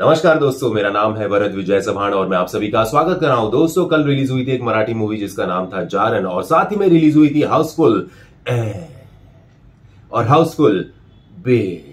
नमस्कार दोस्तों, मेरा नाम है भरत विजय चव्हाण और मैं आप सभी का स्वागत कर रहा हूं। दोस्तों, कल रिलीज हुई थी एक मराठी मूवी जिसका नाम था जारन और साथ ही में रिलीज हुई थी हाउसफुल और हाउसफुल बी।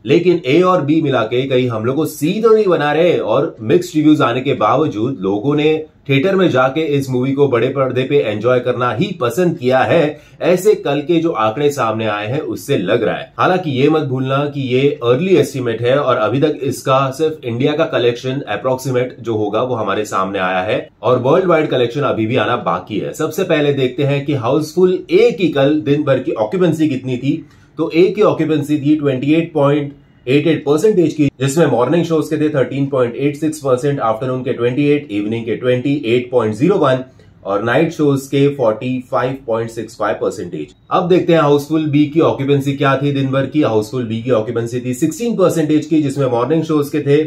लेकिन ए और बी मिला के कहीं हम लोग को सी तो नहीं बना रहे और मिक्स्ड रिव्यूज आने के बावजूद लोगों ने थिएटर में जाके इस मूवी को बड़े पर्दे पे एंजॉय करना ही पसंद किया है। ऐसे कल के जो आंकड़े सामने आए हैं उससे लग रहा है। हालांकि ये मत भूलना कि ये अर्ली एस्टिमेट है और अभी तक इसका सिर्फ इंडिया का कलेक्शन अप्रोक्सीमेट जो होगा वो हमारे सामने आया है और वर्ल्ड वाइड कलेक्शन अभी भी आना बाकी है। सबसे पहले देखते हैं कि हाउसफुल ए की कल दिन भर की ऑक्यूपेंसी कितनी थी। तो ए की ऑक्यूपेंसी थी 28.88% की, जिसमें मॉर्निंग शोज के थे 13.86%, आफ्टरनून के 28, इवनिंग के 28.01 और नाइट शोज के 45.65%। अब देखते हैं हाउसफुल बी की ऑक्यूपेंसी क्या थी दिन भर की। हाउसफुल बी की ऑक्यूपेंसी थी 16% की, जिसमें मॉर्निंग शोज के थे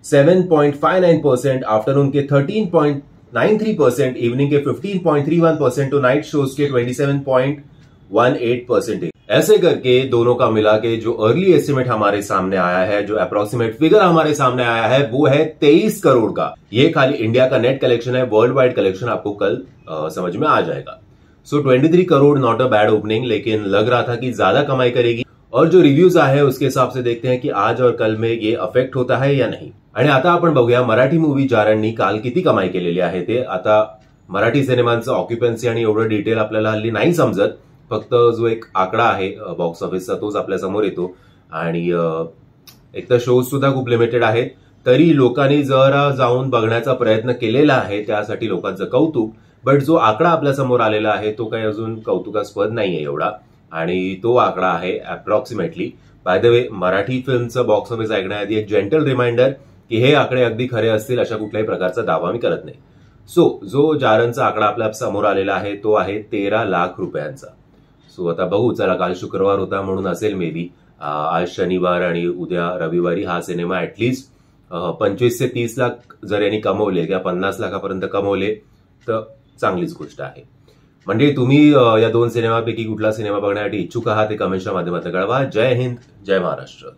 7.59%, आफ्टरनून के 13.93%, इवनिंग के 15.31% तो नाइट शोज के 27.18%। ऐसे करके दोनों का मिला के जो अर्ली एस्टिमेट हमारे सामने आया है, जो अप्रोक्सीमेट फिगर हमारे सामने आया है, वो है 23 करोड़ का। ये खाली इंडिया का नेट कलेक्शन है, वर्ल्ड वाइड कलेक्शन आपको कल समझ में आ जाएगा। सो 23 crore not a bad opening, लेकिन लग रहा था कि ज्यादा कमाई करेगी। और जो रिव्यूज आए हैं उसके हिसाब से देखते हैं कि आज और कल में ये अफेक्ट होता है या नाही। आणि आता आपण बघूया मराठी मूवी जारणनी काल किती कमाई केलेली आहे ते। आता मराठी सिनेमांचं ऑक्युपन्सी आणि एवढं डिटेल आपल्याला हल्ली नाही समजत, फक्त जो एक आकडा आहे बॉक्स ऑफिसचा तोच आपल्या समोर येतो आणि एक तर शोज सुद्धा खूप लिमिटेड आहेत, तरी लोकांनी जरा जाऊन बघण्याचा प्रयत्न केलेला आहे, त्यासाठी लोकांचं कौतुक। बट जो आकडा आपल्या समोर आलेला आहे तो काही अजून कौतुकास्पद नाहीये एवढा, आणि तो आकडा आहे approximately. By the way, Marathi फिल्मचं बॉक्स ऑफिस ऐकण्याआधी एक जेंटल रिमाइंडर की हे आकडे अगदी खरे असतील अशा कुठल्याही प्रकारचा दावा मी करत नाही। सो जो जारणचा आकडा आपल्या समोर आलेला आहे तो आहे 13 लाख रुपयांचा। सो आता बघू, चला काल शुक्रवार होता म्हणून असेल मे बी, आज शनिवार आणि उद्या रविवारी हा सिनेमा ऍटलीस्ट 25 ते 30 लाख जर यांनी कमवले किंवा 50 लाखापर्यंत कमवले तर चांगलीच गोष्ट आहे। म्हणजे तुम्ही या दोन सिनेमापैकी कुठला सिनेमा बघण्यासाठी इच्छुक आहात ते कमेंटच्या माध्यमातून कळवा। जय हिंद, जय महाराष्ट्र।